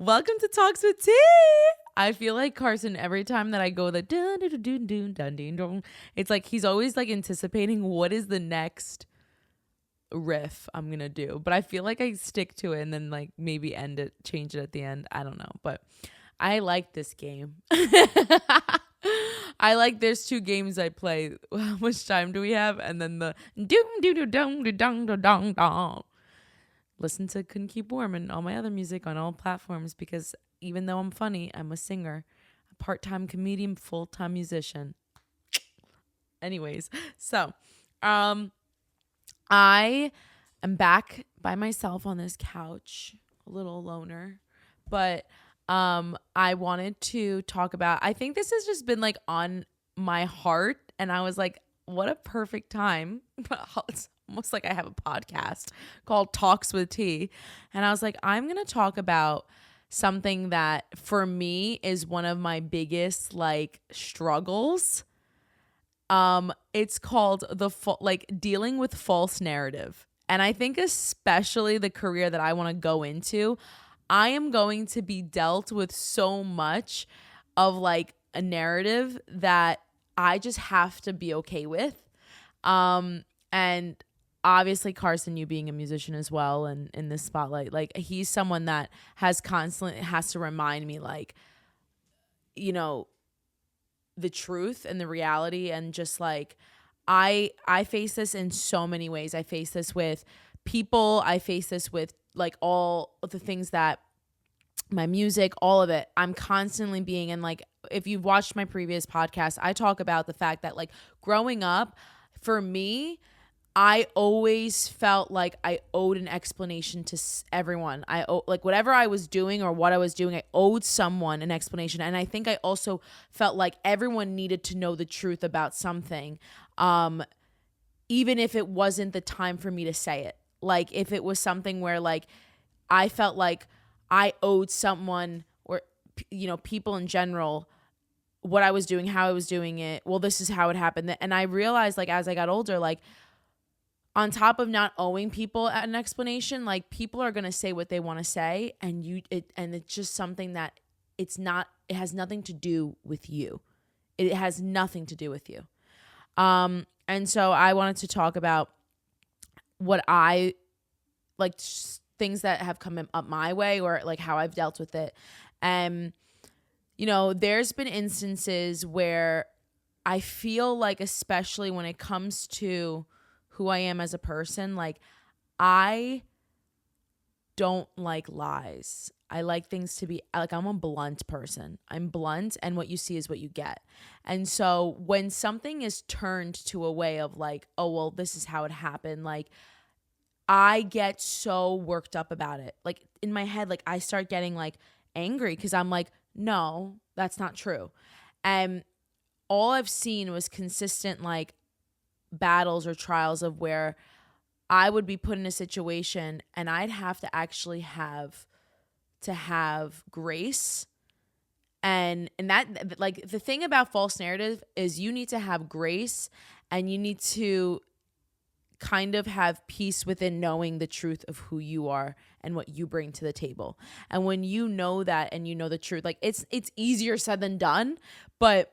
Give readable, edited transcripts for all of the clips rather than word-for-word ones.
Welcome to Talks with T. I feel like Carson, every time that I go the dun dun dun dun dun dun dun, it's like he's always like anticipating what is the next riff I'm gonna do. But I feel like I stick to it and then like maybe end it, change it at the end. I don't know. But I like this game. I like there's two games I play. How much time do we have? And then the doom doo doo dong doo dong doo dong dong. Listen to Couldn't Keep Warm and all my other music on all platforms because even though I'm funny, I'm a singer, a part-time comedian, full-time musician. Anyways, so I am back by myself on this couch, a little loner, but I wanted to talk about, I think this has just been like on my heart, and I was like, what a perfect time. It's almost like I have a podcast called Talks with T. And I was like, I'm going to talk about something that for me is one of my biggest like struggles. It's called dealing with false narrative. And I think especially the career that I want to go into, I am going to be dealt with so much of like a narrative that I just have to be okay with. And obviously Carson, you being a musician as well and in this spotlight, like he's someone that has to remind me like, you know, the truth and the reality. And just like, I face this in so many ways. I face this with people. I face this with like all of the things that my music, all of it, I'm constantly being in like, if you've watched my previous podcast, I talk about the fact that like growing up for me, I always felt like I owed an explanation to everyone. Like whatever I was doing or what I was doing, I owed someone an explanation. And I think I also felt like everyone needed to know the truth about something, even if it wasn't the time for me to say it. Like if it was something where like I felt like I owed someone or, you know, people in general what I was doing, how I was doing it. Well, this is how it happened. And I realized like as I got older, like on top of not owing people an explanation, like people are going to say what they want to say. And it's just something that it has nothing to do with you. It has nothing to do with you. And so I wanted to talk about what I like things that have come up my way or like how I've dealt with it. You know, there's been instances where I feel like, especially when it comes to who I am as a person, like I don't like lies. I like things to be like, I'm a blunt person. I'm blunt, and what you see is what you get. And so when something is turned to a way of like, oh, well, this is how it happened, like I get so worked up about it. Like in my head, like I start getting like angry because I'm like, no, that's not true. And all I've seen was consistent like battles or trials of where I would be put in a situation and I'd have to actually have grace. And that like the thing about false narrative is you need to have grace and you need to kind of have peace within knowing the truth of who you are and what you bring to the table. And when you know that and you know the truth, like it's easier said than done, but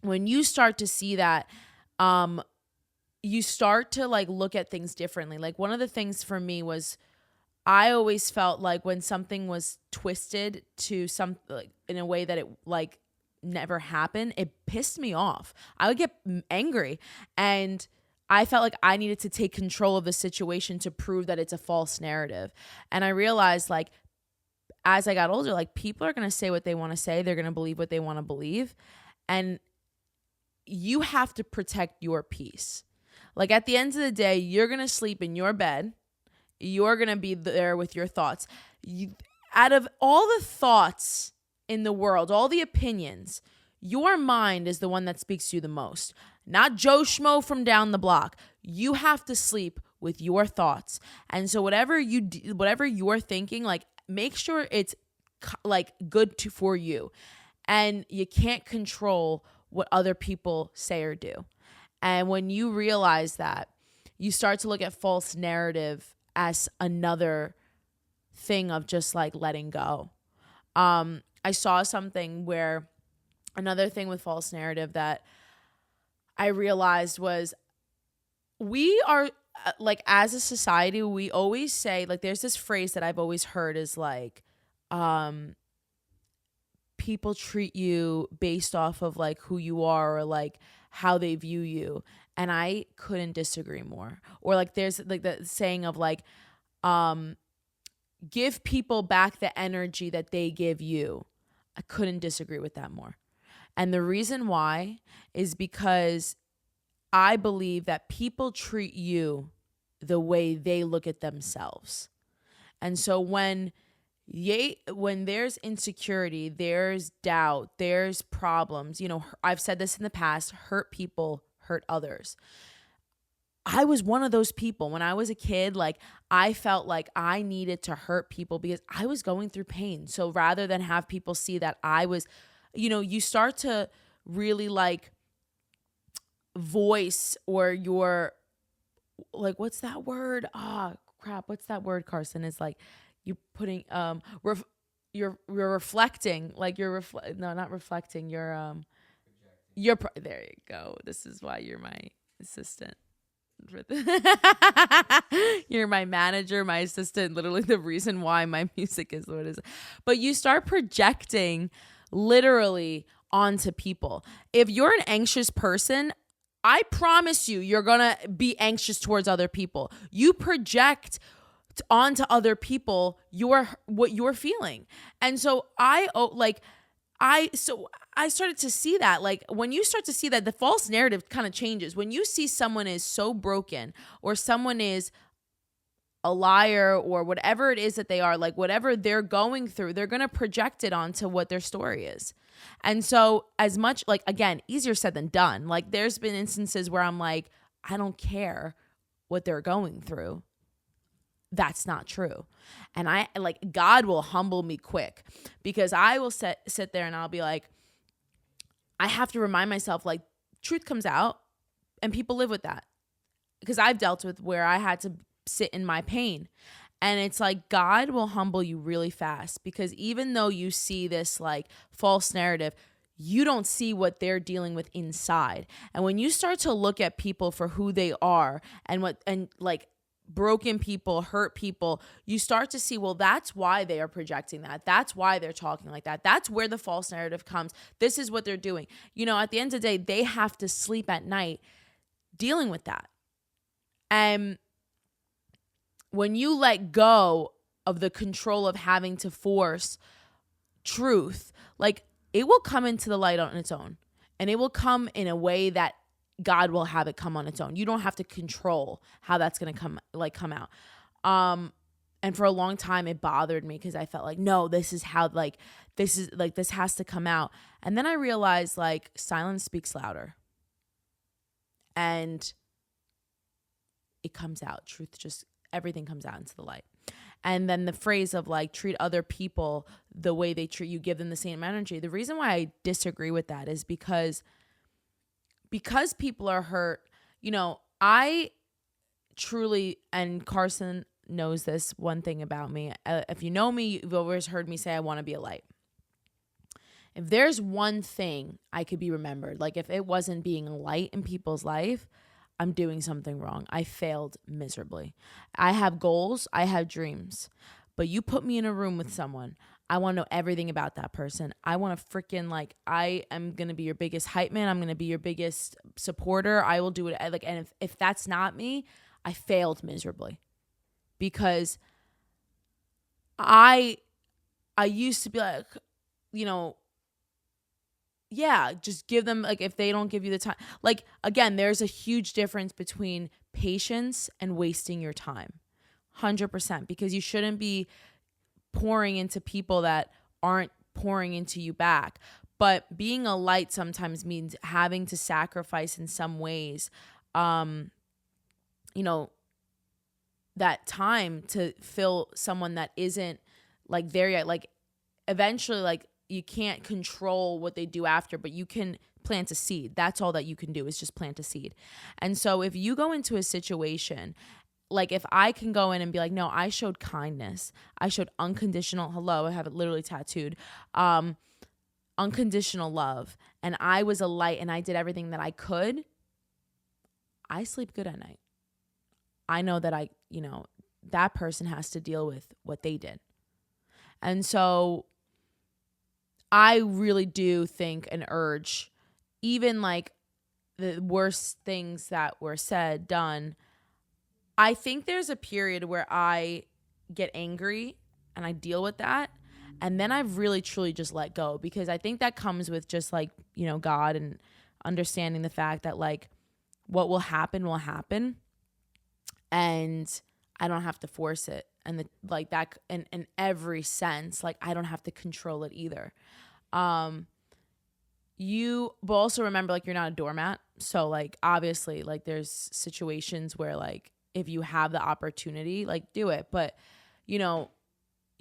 when you start to see that, you start to like look at things differently. Like one of the things for me was I always felt like when something was twisted to some like in a way that it like never happened, it pissed me off. I would get angry, and I felt like I needed to take control of the situation to prove that it's a false narrative. And I realized like as I got older, like people are going to say what they want to say. They're going to believe what they want to believe. And you have to protect your peace. Like at the end of the day, you're going to sleep in your bed. You're going to be there with your thoughts. Out of all the thoughts in the world, all the opinions, your mind is the one that speaks to you the most. Not Joe Schmo from down the block. You have to sleep with your thoughts. And so whatever you're thinking, like make sure it's like good for you. And you can't control what other people say or do. And when you realize that, you start to look at false narrative as another thing of just like letting go. I saw something where another thing with false narrative that I realized was we are like, as a society, we always say, like, there's this phrase that I've always heard is like, um, people treat you based off of like who you are or like how they view you. And I couldn't disagree more. Or like there's like the saying of like, um, give people back the energy that they give you. I couldn't disagree with that more. And the reason why is because I believe that people treat you the way they look at themselves. And so when there's insecurity, there's doubt, there's problems, I've said this in the past, hurt people hurt others. I was one of those people when I was a kid. Like, I felt like I needed to hurt people because I was going through pain. So rather than have people see that I was, you start to really like voice or your, like, what's that word? Crap. What's that word, Carson? Is like you putting, you're reflecting, like no, not reflecting. There you go. This is why you're my assistant. You're my manager, my assistant, literally the reason why my music is what it is. But you start projecting literally onto people. If you're an anxious person, I promise you're going to be anxious towards other people. You project onto other people what you're feeling. And so I started to see that, like, when you start to see that, the false narrative kind of changes. When you see someone is so broken or someone is a liar or whatever it is that they are, like whatever they're going through, they're going to project it onto what their story is. And so as much, like, again, easier said than done. Like, there's been instances where I'm like, I don't care what they're going through. That's not true. And God will humble me quick, because I will sit there and I'll be like, I have to remind myself, like, truth comes out and people live with that. Because I've dealt with where I had to sit in my pain. And it's like, God will humble you really fast, because even though you see this like false narrative, you don't see what they're dealing with inside. And when you start to look at people for who they are and like broken people, hurt people, you start to see, well, that's why they are projecting that. That's why they're talking like that. That's where the false narrative comes. This is what they're doing. At the end of the day, they have to sleep at night dealing with that. And when you let go of the control of having to force truth, like, it will come into the light on its own, and it will come in a way that God will have it come on its own. You don't have to control how that's going to come out. And for a long time it bothered me, because I felt like, no, this is how, like, this has to come out. And then I realized, like, silence speaks louder. And it comes out. Everything comes out into the light. And then the phrase of like, treat other people the way they treat you, give them the same energy. The reason why I disagree with that is because people are hurt. I truly, and Carson knows this one thing about me. If you know me, you've always heard me say I want to be a light. If there's one thing I could be remembered, like, if it wasn't being a light in people's life, I'm doing something wrong. I failed miserably. I have goals. I have dreams. But you put me in a room with someone, I want to know everything about that person. I want to freaking, like, I am going to be your biggest hype man. I'm going to be your biggest supporter. I will do it. And if that's not me, I failed miserably, because I used to be like, yeah, just give them, like, if they don't give you the time, like, again, there's a huge difference between patience and wasting your time. 100%, because you shouldn't be pouring into people that aren't pouring into you back. But being a light sometimes means having to sacrifice in some ways, that time to fill someone that isn't like there yet. Like, eventually, like, you can't control what they do after, but you can plant a seed. That's all that you can do, is just plant a seed. And so if you go into a situation like if I can go in and be like, no, I showed kindness. I showed unconditional, hello, I have it literally tattooed. Unconditional love. And I was a light and I did everything that I could. I sleep good at night. I know that that person has to deal with what they did. And so I really do think an urge, even like the worst things that were said, done, I think there's a period where I get angry and I deal with that. And then I've really, truly just let go, because I think that comes with just like, God and understanding the fact that like what will happen will happen. And I don't have to force it. And like that in every sense, like I don't have to control it either. But also remember, like, you're not a doormat. So like, obviously, like there's situations where like, if you have the opportunity, like do it. But,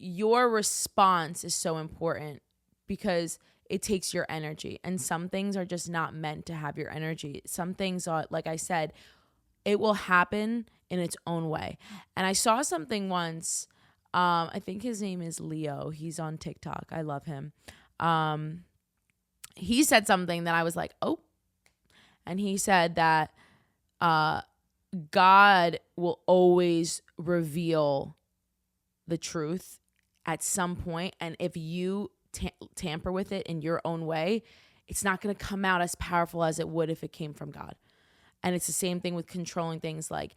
your response is so important because it takes your energy, and some things are just not meant to have your energy. Some things are, like I said, it will happen in its own way. And I saw something once, I think his name is Leo. He's on TikTok. I love him. He said something that I was like, oh, and he said that, God will always reveal the truth at some point, and if you tamper with it in your own way, it's not going to come out as powerful as it would if it came from God. And it's the same thing with controlling things. Like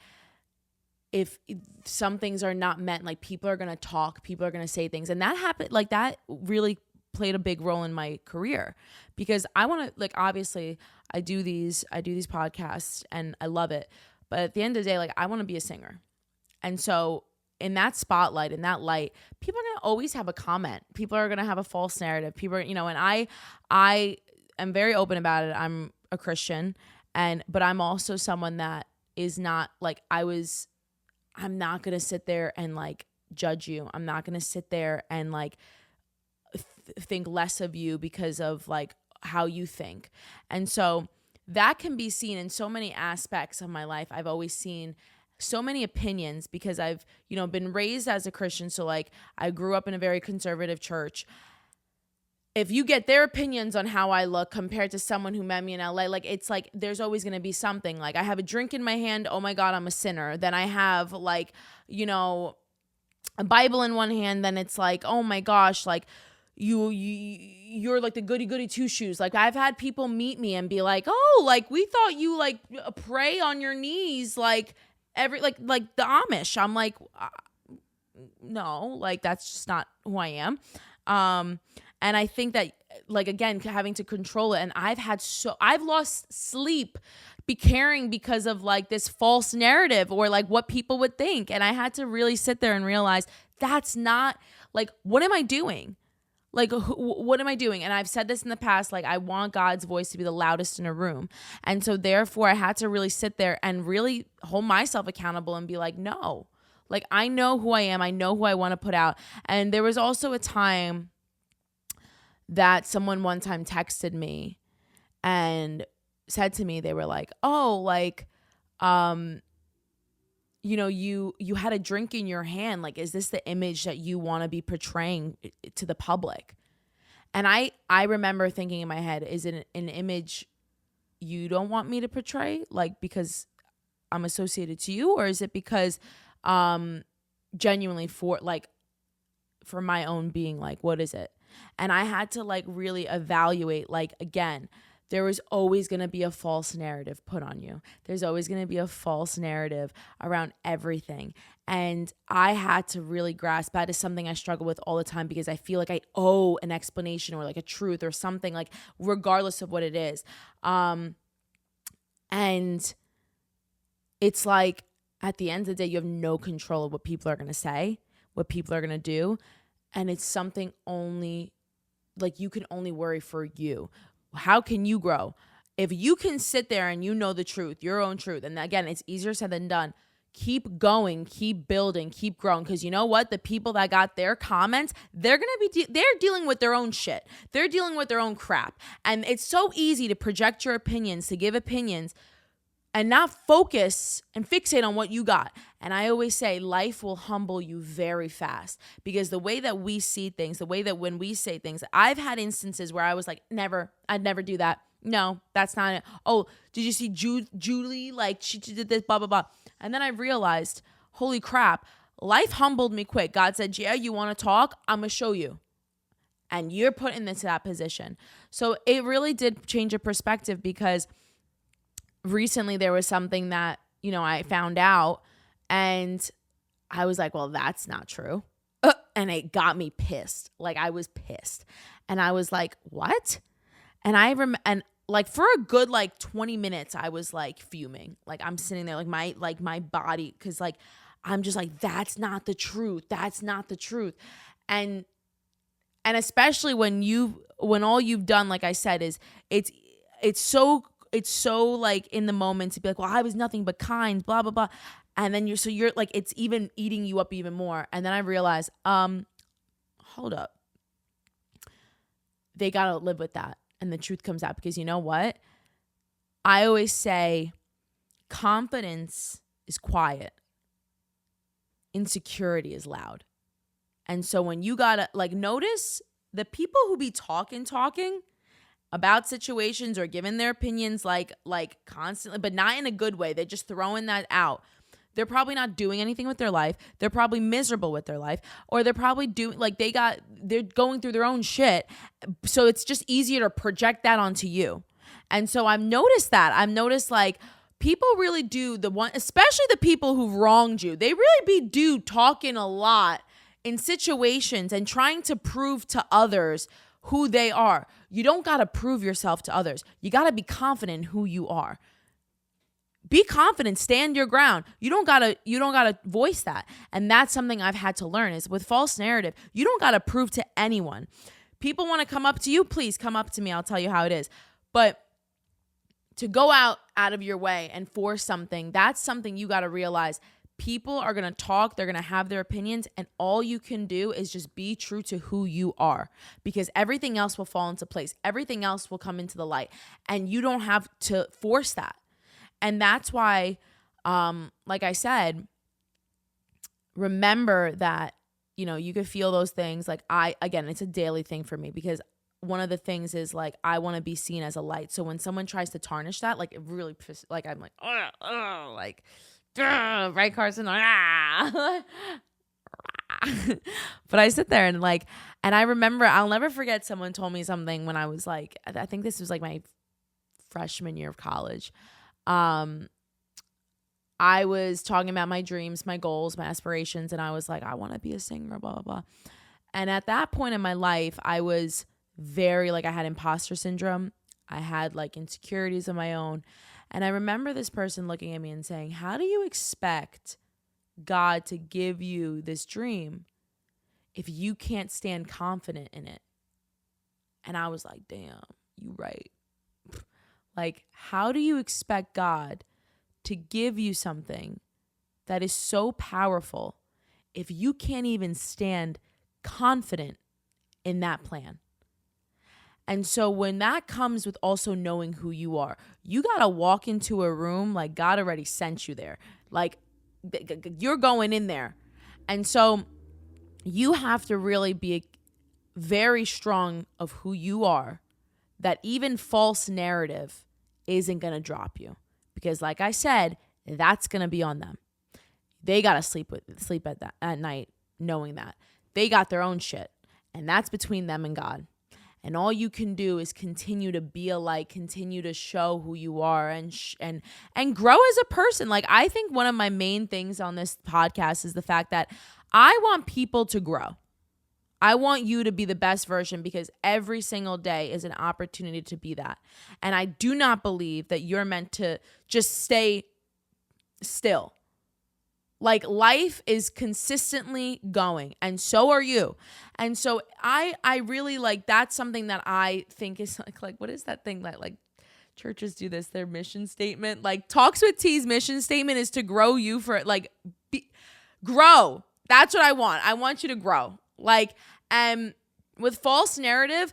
if some things are not meant, like people are going to talk, people are going to say things, and that happened, like that really played a big role in my career, because I want to, like, obviously I do these podcasts and I love it, but at the end of the day, like I want to be a singer. And so in that spotlight, in that light, people are going to always have a comment. People are going to have a false narrative. People are, and I am very open about it. I'm a Christian, but I'm also someone that is not like, I'm not going to sit there and like judge you. I'm not going to sit there and like think less of you because of like how you think. And so that can be seen in so many aspects of my life. I've always seen so many opinions because I've, been raised as a Christian. So like I grew up in a very conservative church. If you get their opinions on how I look compared to someone who met me in LA, like it's like there's always going to be something. Like I have a drink in my hand, oh my God, I'm a sinner. Then I have like, a Bible in one hand, then it's like, oh my gosh, like you're like the goody two shoes. Like I've had people meet me and be like, oh, like we thought you like pray on your knees like like the Amish. I'm like, no, like that's just not who I am. And I think that, like, again, having to control it. And I've lost sleep caring because of like this false narrative or like what people would think. And I had to really sit there and realize that's not like, what am I doing? Like, what am I doing? And I've said this in the past, like I want God's voice to be the loudest in a room. And so therefore I had to really sit there and really hold myself accountable and be like, no, like I know who I am. I know who I want to put out. And there was also a time that someone one time texted me and said to me, they were like, oh, like, you had a drink in your hand. Like, is this the image that you want to be portraying to the public? And I remember thinking in my head, is it an image you don't want me to portray? Like, because I'm associated to you, or is it because, genuinely for my own being, like, what is it? And I had to like really evaluate, like, again, there is always going to be a false narrative put on you. There's always going to be a false narrative around everything. And I had to really grasp that is something I struggle with all the time because I feel like I owe an explanation or like a truth or something, like regardless of what it is. And it's like at the end of the day, you have no control of what people are going to say, what people are going to do. And it's something only like you can only worry for you. How can you grow? If you can sit there and you know the truth, your own truth, and again, it's easier said than done, keep going, keep building, keep growing. Because you know what? The people that got their comments, they're going to be, they're dealing with their own shit. They're dealing with their own crap. And it's so easy to project your opinions, to give opinions and not focus and fixate on what you got. And I always say life will humble you very fast, because the way that we see things, the way that when we say things, I've had instances where I was like, I'd never do that. No, that's not it. Oh, did you see Julie? Like, she did this, blah, blah, blah. And then I realized, holy crap, life humbled me quick. God said, yeah, you want to talk? I'm going to show you. And you're put into that position. So it really did change a perspective, because recently there was something that, I found out, and I was like, well, that's not true. And it got me pissed. Like, I was pissed. And I was like, what? And and like for a good 20 minutes, I was like fuming. Like, I'm sitting there, my body, because I'm just like, that's not the truth. That's not the truth. And especially when all you've done, like I said, is it's so like in the moment to be like, well, I was nothing but kind, blah, blah, blah. And then you're like, it's even eating you up even more. And then I realized, hold up. They got to live with that. And the truth comes out, because you know what? I always say confidence is quiet. Insecurity is loud. And so when you got to notice the people who be talking about situations or giving their opinions like constantly, but not in a good way. They're just throwing that out. They're probably not doing anything with their life. They're probably miserable with their life, or they're probably they're going through their own shit. So it's just easier to project that onto you. And so I've noticed people really do especially the people who wronged you. They really do talking a lot in situations and trying to prove to others who they are. You don't got to prove yourself to others. You got to be confident in who you are. Be confident, stand your ground. You don't got to voice that. And that's something I've had to learn, is with false narrative, you don't got to prove to anyone. People want to come up to you, please come up to me. I'll tell you how it is. But to go out of your way and force something, that's something you got to realize. People are going to talk, they're going to have their opinions, and all you can do is just be true to who you are, because everything else will fall into place. Everything else will come into the light, and you don't have to force that. And that's why, like I said, remember that, you could feel those things. Again, it's a daily thing for me, because one of the things is I want to be seen as a light. So when someone tries to tarnish that, it really, I'm like, oh, right, Carson? But I sit there and I remember, I'll never forget, someone told me something when I was I think this was my freshman year of college. I was talking about my dreams, my goals, my aspirations, and I was like, I want to be a singer, blah, blah, blah. And at that point in my life, I was very, I had imposter syndrome. I had insecurities of my own. And I remember this person looking at me and saying, how do you expect God to give you this dream if you can't stand confident in it? And I was like, damn, you right. How do you expect God to give you something that is so powerful if you can't even stand confident in that plan? And so when that comes with also knowing who you are, you got to walk into a room like God already sent you there. You're going in there. And so you have to really be very strong of who you are, that even false narrative isn't going to drop you. Because like I said, that's going to be on them. They got to sleep at night knowing that. They got their own shit. And that's between them and God. And all you can do is continue to be a light, continue to show who you are, and grow as a person. I think one of my main things on this podcast is the fact that I want people to grow. I want you to be the best version, because every single day is an opportunity to be that. And I do not believe that you're meant to just stay still. Life is consistently going, and so are you. And so I really that's something that I think is what is that thing that churches do this, their mission statement? Talks with T's mission statement is to grow you for grow. That's what I want. I want you to grow. And with false narrative,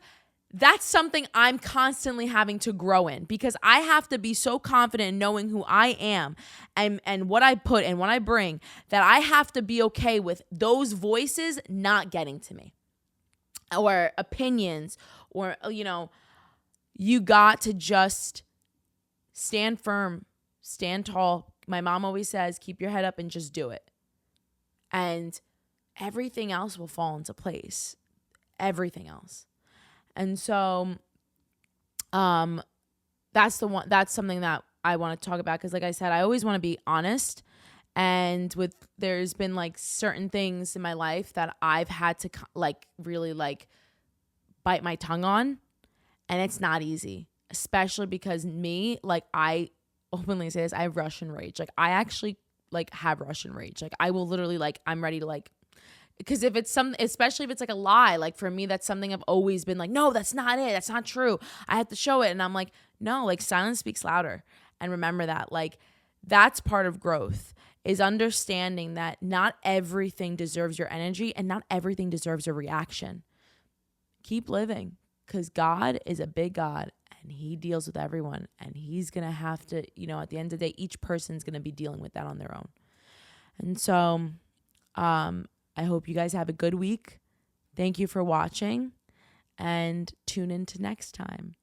that's something I'm constantly having to grow in, because I have to be so confident in knowing who I am and what I put and what I bring, that I have to be okay with those voices not getting to me, or opinions, or, you got to just stand firm, stand tall. My mom always says, keep your head up and just do it. And everything else will fall into place. Everything else. And so that's something that I want to talk about, because like I said, I always want to be honest, and there's been like certain things in my life that I've had to like really like bite my tongue on, and it's not easy, especially because I openly say this, I have Russian rage. Like I actually like have Russian rage. Like I will literally like, I'm ready to like, because if it's especially if it's like a lie, like for me, that's something I've always been like, no, that's not it. That's not true. I have to show it. And I'm like, no, like silence speaks louder. And remember that, like, that's part of growth, is understanding that not everything deserves your energy and not everything deserves a reaction. Keep living, because God is a big God and he deals with everyone, and he's going to have to, at the end of the day, each person's going to be dealing with that on their own. And so, I hope you guys have a good week. Thank you for watching, and tune in to next time.